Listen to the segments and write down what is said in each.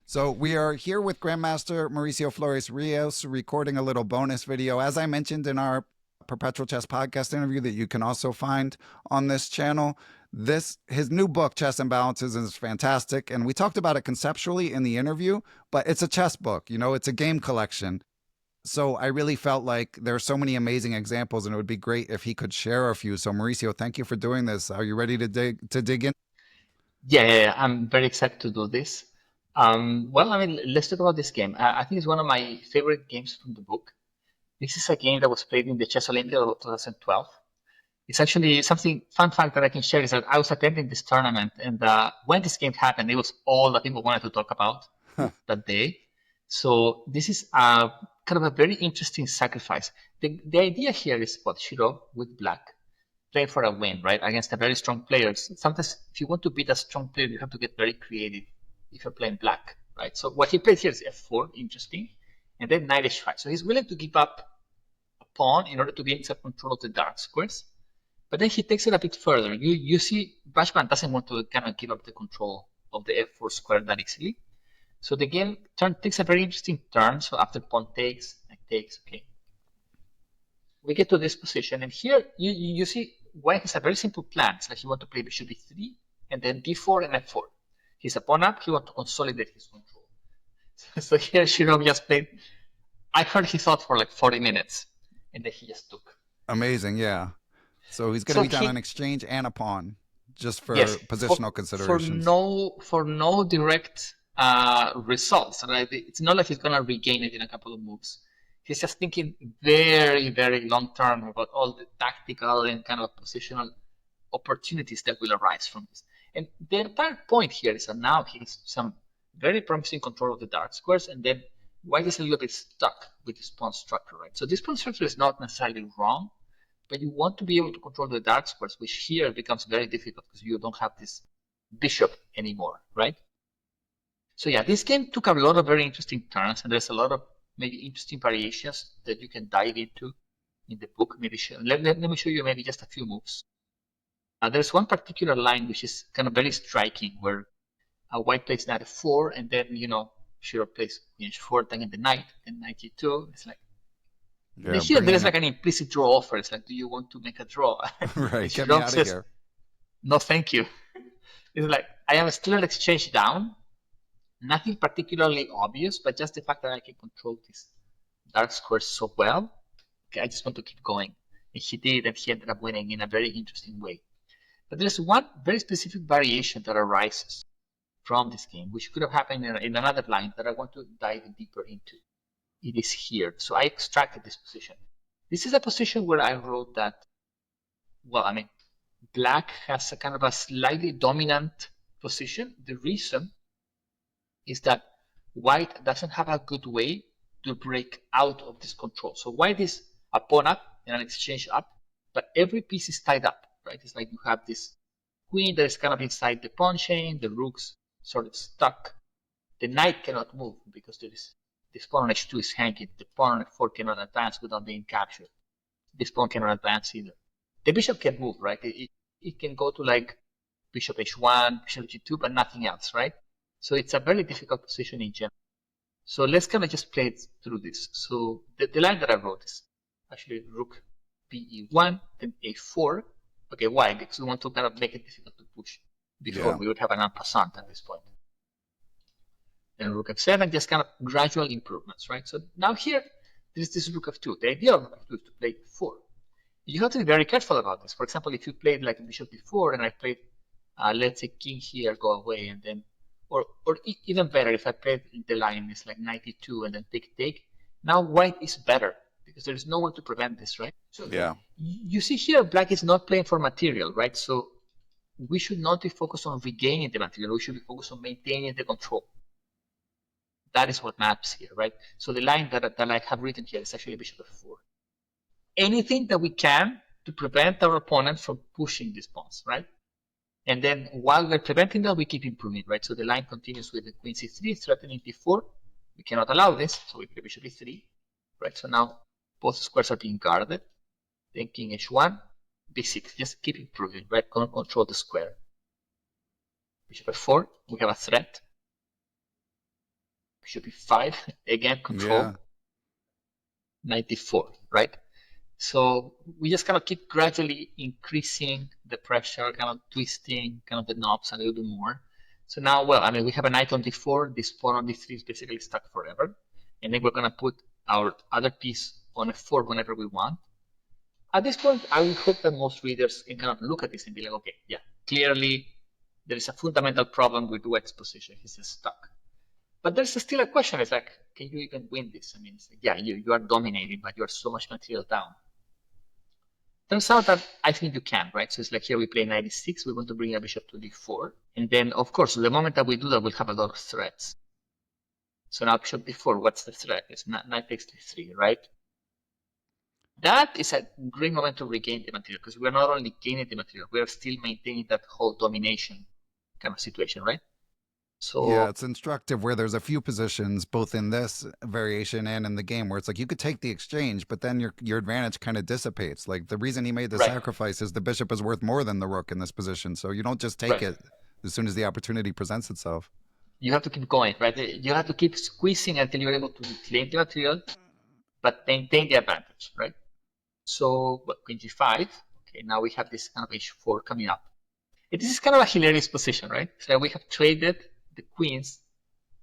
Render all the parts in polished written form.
So we are here with Grandmaster Mauricio Flores Rios recording a little bonus video. As I mentioned in our Perpetual Chess podcast interview that you can also find on this channel, his new book, Chess Imbalances, is fantastic. And we talked about it conceptually in the interview, but it's a chess book, it's a game collection. So I really felt like there are so many amazing examples and it would be great if he could share a few. So Mauricio, thank you for doing this. Are you ready to dig in? Yeah, I'm very excited to do this. Well, I mean, let's talk about this game. I think it's one of my favorite games from the book. This is a game that was played in the Chess Olympiad of 2012. It's actually something fun fact that I can share is that I was attending this tournament, and when this game happened, it was all that people wanted to talk about that day. So this is kind of a very interesting sacrifice. The idea here is what Shirov with black playing for a win, right, against a very strong player. Sometimes if you want to beat a strong player, you have to get very creative if you're playing black, right? So what he played here is f4, interesting, and then knight h5. So he's willing to give up a pawn in order to gain some control of the dark squares. But then he takes it a bit further. You see, Bashman doesn't want to kind of give up the control of the f4 square that easily. So the game takes a very interesting turn. So after pawn takes, knight takes, okay. We get to this position, and here you see White has a very simple plan. It's like he wants to play bishop b3, and then d4 and f4. He's a pawn up, he wants to consolidate his control. So here Shirov just played, I heard he thought for like 40 minutes, and then he just took. Amazing, yeah. So he's going to be down an exchange and a pawn, just for positional considerations. For no direct results, right? It's not like he's going to regain it in a couple of moves. He's just thinking very, very long term about all the tactical and kind of positional opportunities that will arise from this. And the entire point here is that now he has some very promising control of the dark squares, and then White is a little bit stuck with this pawn structure, right? So this pawn structure is not necessarily wrong, but you want to be able to control the dark squares, which here becomes very difficult because you don't have this bishop anymore, right? So yeah, this game took a lot of very interesting turns, and there's a lot of maybe interesting variations that you can dive into in the book. Maybe let me show you maybe just a few moves. There's one particular line which is kind of very striking, where White plays knight f4, and then Shirov plays queen h4, then the knight, and knight e2. It's like here there's like an implicit draw offer. It's like, do you want to make a draw? Right, get me out of here. No, thank you. It's like, I am still an exchange down. Nothing particularly obvious, but just the fact that I can control this dark squares so well. Okay, I just want to keep going. And he did, and he ended up winning in a very interesting way. But there's one very specific variation that arises from this game, which could have happened in another line that I want to dive deeper into. It is here. So I extracted this position. This is a position where I wrote that, well, I mean, black has a kind of a slightly dominant position. The reason is that White doesn't have a good way to break out of this control. So White is a pawn up and an exchange up, but every piece is tied up, right? It's like you have this queen that is kind of inside the pawn chain, the rook's sort of stuck. The knight cannot move because there is this pawn on h2 is hanging. The pawn on f4 cannot advance without being captured. This pawn cannot advance either. The bishop can move, right? It can go to like bishop h1, bishop g2, but nothing else, right? So it's a very difficult position in general. So let's kind of just play it through this. So the line that I wrote is actually rook be1, then a4. Okay, why? Because we want to kind of make it difficult to push. Before we would have an en passant at this point. Then rook f7, just kind of gradual improvements, right? So now here, there's this rook f2. The idea of rook f2 is to play 4. You have to be very careful about this. For example, if you played like bishop b4 and I played, let's say king here, go away, and then or even better, if I played the line, it's like knight e2 and then take. Now White is better because there is no one to prevent this, right? So you see here, black is not playing for material, right? So we should not be focused on regaining the material. We should be focused on maintaining the control. That is what matters here, right? So the line that I have written here is actually bishop f4. Anything that we can to prevent our opponent from pushing these pawns, right? And then while we're preventing that, we keep improving, right? So the line continues with the queen c3, threatening d4. We cannot allow this, so we play bishop e3, right? So now both squares are being guarded. Then king h1, b6, just keep improving, right? Control the square. Bishop f4, we have a threat. Bishop e5, again, control. Yeah. 94, right? So we just kind of keep gradually increasing the pressure, kind of twisting kind of the knobs a little bit more. So now, well, I mean, we have a knight on d4, this pawn on d3 is basically stuck forever. And then we're going to put our other piece on f4 whenever we want. At this point, I would hope that most readers can kind of look at this and be like, okay, yeah, clearly there is a fundamental problem with White's position. He's just stuck. But there's still a question. It's like, can you even win this? I mean, it's like, yeah, you are dominating, but you are so much material down. Turns out that I think you can, right? So it's like here we play 96. We want to bring a bishop to d4. And then, of course, the moment that we do that, we'll have a lot of threats. So now bishop d4, what's the threat? It's knight takes d3, right? That is a great moment to regain the material, because we're not only gaining the material, we're still maintaining that whole domination kind of situation, right? So yeah, it's instructive where there's a few positions, both in this variation and in the game, where it's like you could take the exchange, but then your advantage kind of dissipates. Like the reason he made the sacrifice is the bishop is worth more than the rook in this position, so you don't just take it as soon as the opportunity presents itself. You have to keep going, right? You have to keep squeezing until you're able to reclaim the material, but maintain the advantage, right? So, queen g5. Okay, now we have this kind of h4 coming up. This is kind of a hilarious position, right? So we have traded the queens,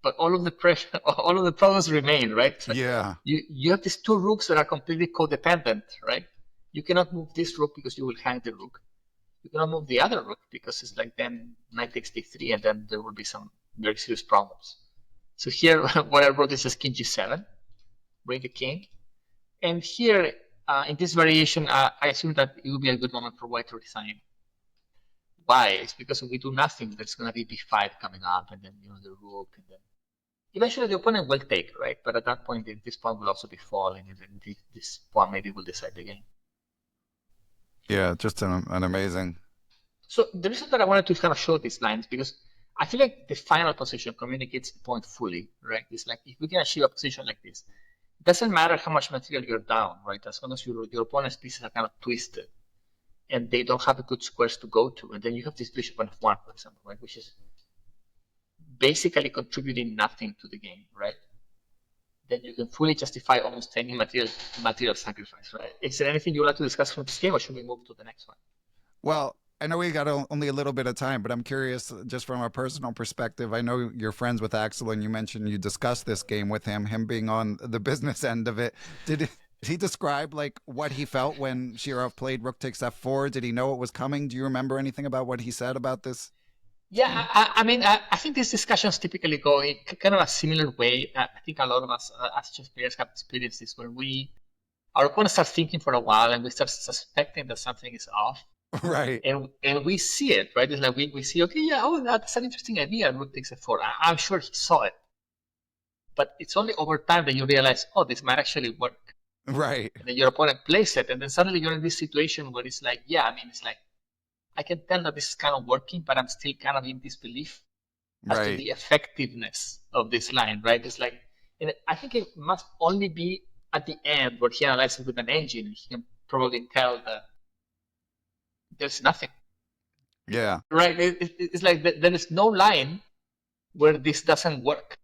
but all of the pressure, all of the problems remain, right? So yeah. You have these two rooks that are completely codependent, right? You cannot move this rook because you will hang the rook. You cannot move the other rook because it's like then knight takes d3 and then there will be some very serious problems. So here, what I wrote is king g7, bring the king. And here, in this variation, I assume that it will be a good moment for white to resign. Why? It's because if we do nothing, there's going to be b5 coming up, and then the rook, and then eventually the opponent will take, right? But at that point, this pawn will also be falling, and then this pawn maybe will decide the game. Yeah, just an amazing. So the reason that I wanted to kind of show these lines because I feel like the final position communicates the point fully, right? It's like if we can achieve a position like this, it doesn't matter how much material you're down, right? As long as your opponent's pieces are kind of twisted and they don't have a good squares to go to, and then you have this bishop on f1, for example, right? Which is basically contributing nothing to the game, right? Then you can fully justify almost any material sacrifice, right? Is there anything you'd like to discuss from this game, or should we move to the next one? Well, I know we got only a little bit of time, but I'm curious, just from a personal perspective, I know you're friends with Axel, and you mentioned you discussed this game with him being on the business end of it. Did he describe like what he felt when Shirov played rook takes f4? Did he know it was coming? Do you remember anything about what he said about this? Yeah, I mean, I think these discussions typically go in kind of a similar way. I think a lot of us as chess players have experienced this where our opponents start thinking for a while and we start suspecting that something is off. Right. And we see it, right? It's like we see, okay, yeah, oh, that's an interesting idea. Rook takes f4. I'm sure he saw it. But it's only over time that you realize, oh, this might actually work. Right. And then your opponent plays it. And then suddenly you're in this situation where it's like, yeah, I mean, it's like, I can tell that this is kind of working, but I'm still kind of in disbelief as to the effectiveness of this line, right? It's like, and I think it must only be at the end where he analyzes with an engine. He can probably tell that there's nothing. Yeah. Right? It's like there is no line where this doesn't work.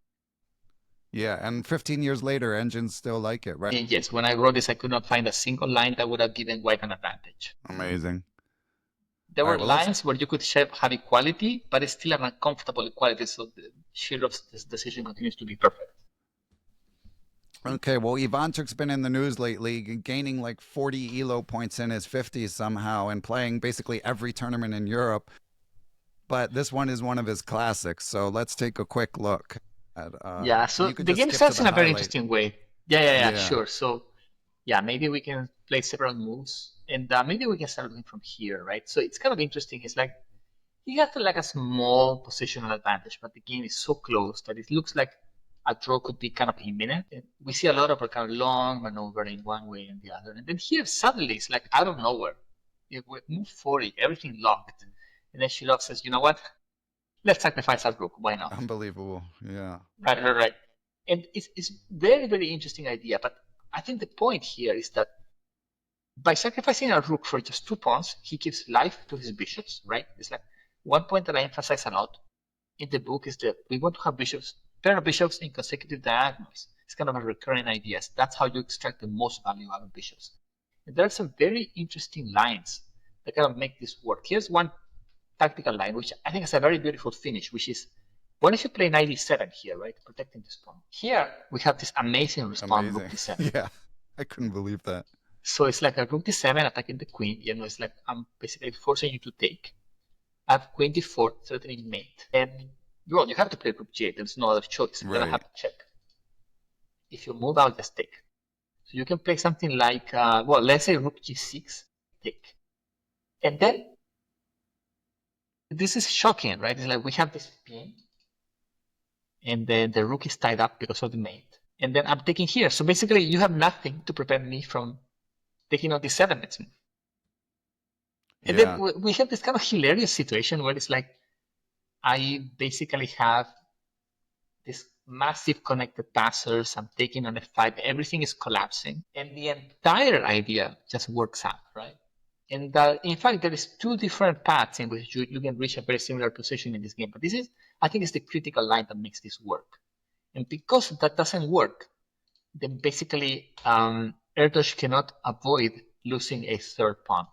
Yeah, and 15 years later, engines still like it, right? And yes, when I wrote this, I could not find a single line that would have given white an advantage. Amazing. There were lines where you could have equality, but it's still an uncomfortable equality, so Shirov's decision continues to be perfect. Okay, well, Ivanchuk's been in the news lately, gaining like 40 ELO points in his 50s somehow and playing basically every tournament in Europe. But this one is one of his classics, so let's take a quick look at yeah, so the game starts in a very interesting way. Yeah, sure. So, yeah, maybe we can play several moves, and maybe we can start looking from here, right? So it's kind of interesting. It's like he has like a small positional advantage, but the game is so close that it looks like a draw could be kind of imminent. And we see a lot of kind of long maneuver in one way and the other. And then here, suddenly, it's like out of nowhere. If we move 40, everything locked. And then Shirov says, you know what? Let's sacrifice our rook. Why not? Unbelievable. Yeah. Right. And it's very, very interesting idea. But I think the point here is that by sacrificing a rook for just 2 pawns, he gives life to his bishops, right? It's like one point that I emphasize a lot. in the book is that we want to have pair of bishops in consecutive diagonals. It's kind of a recurring idea. That's how you extract the most value out of bishops. And there are some very interesting lines that kind of make this work. Here's one tactical line, which I think is a very beautiful finish, which is, what if you play knight e7 here, right? Protecting this pawn. Here, we have this amazing response, rook d7. Yeah, I couldn't believe that. So it's like a rook d7 attacking the queen. It's like I'm basically forcing you to take. I have queen d4, threatening mate. And well, you have to play rook g8. There's no other choice. You're going to have to check. If you move, I'll just take. So you can play something like, well, let's say rook g6, take. And then, this is shocking, right? It's like we have this pin, and then the rook is tied up because of the mate. And then I'm taking here. So basically, you have nothing to prevent me from taking on d7 next move. And then we have this kind of hilarious situation where it's like, I basically have this massive connected passers. I'm taking on f5. Everything is collapsing. And the entire idea just works out, right? And in fact, there is two different paths in which you can reach a very similar position in this game. But this is, I think, is the critical line that makes this work. And because that doesn't work, then basically Erdos cannot avoid losing a third pawn.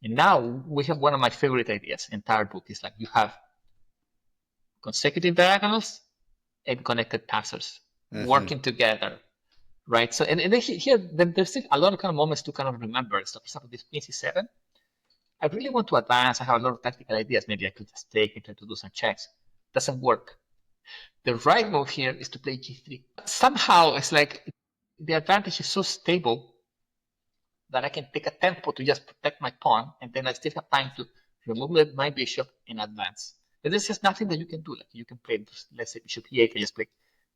And now we have one of my favorite ideas. Entire book is like you have consecutive diagonals and connected passers working together, right? So and then here there's a lot of kind of moments to kind of remember. So for example, this queen c7, I really want to advance. I have a lot of tactical ideas. Maybe I could just take and try to do some checks. Doesn't work. The right move here is to play g3. Somehow it's like the advantage is so stable that I can take a tempo to just protect my pawn, and then I still have time to remove my bishop and advance. But there's just nothing that you can do. Like you can play, let's say bishop e8, I just play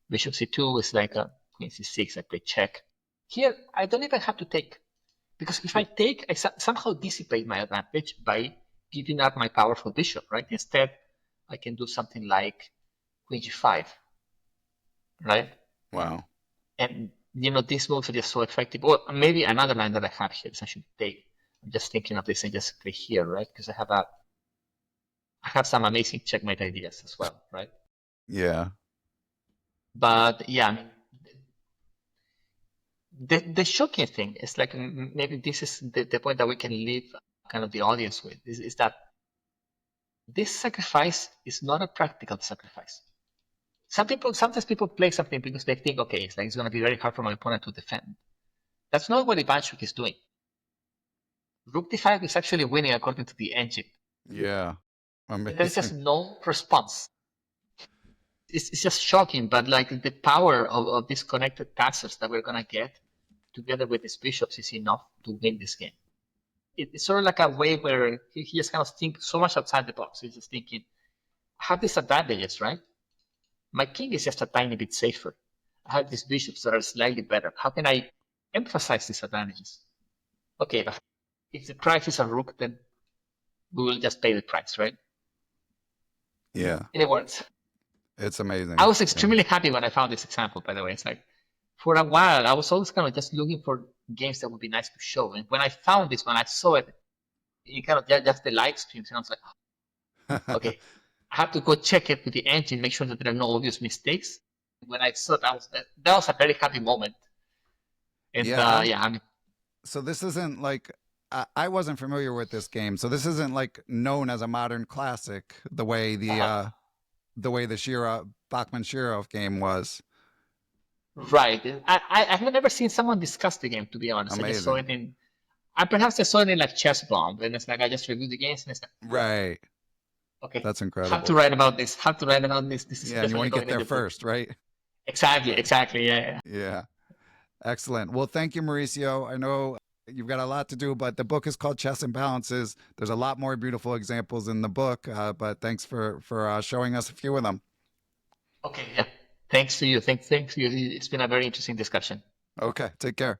bishop c2. It's like a queen c6. I play check. Here, I don't even have to take, because if I take, I somehow dissipate my advantage by giving up my powerful bishop, right? Instead, I can do something like queen g5, right? Wow. And these moves are just so effective. Or maybe another line that I have here is I should take. I'm just thinking of this and just play here, right? Because I have some amazing checkmate ideas as well, right? Yeah. But yeah, I mean, the shocking thing is like, maybe this is the point that we can leave kind of the audience with, is that this sacrifice is not a practical sacrifice. Sometimes people play something because they think, okay, it's going to be very hard for my opponent to defend. That's not what Ivanchuk is doing. Rook d5 is actually winning according to the engine. Yeah. There's just no response. It's just shocking, but like the power of these connected passers that we're going to get together with these bishops is enough to win this game. It's sort of like a way where he just kind of thinks so much outside the box. He's just thinking, I have these advantages, right? My king is just a tiny bit safer. I have these bishops that are slightly better. How can I emphasize these advantages? Okay, but if the price is a rook, then we will just pay the price, right? Yeah. And it works. It's amazing. I was extremely happy when I found this example, by the way. It's like, for a while, I was always kind of just looking for games that would be nice to show. And when I found this, when I saw it, it kind of just the live streams, and I was like, okay, I have to go check it with the engine, make sure that there are no obvious mistakes. When I saw that was a very happy moment. And I mean, so this isn't like, I wasn't familiar with this game, so this isn't like known as a modern classic the way the Bachmann-Shirov game was. Right. I've never seen someone discuss the game, to be honest. Amazing. I just saw it in, perhaps I saw it in like Chess Bomb, and it's like I just reviewed the games, and it's like, right. Okay, that's incredible. Have to write about this. This is yeah, you want to get there first, right? Exactly. Yeah. Yeah. Excellent. Well, thank you, Mauricio. I know you've got a lot to do, but the book is called Chess Imbalances. There's a lot more beautiful examples in the book, but thanks for showing us a few of them. Okay, yeah. Thanks to you. Thanks to you. It's been a very interesting discussion. Okay, take care.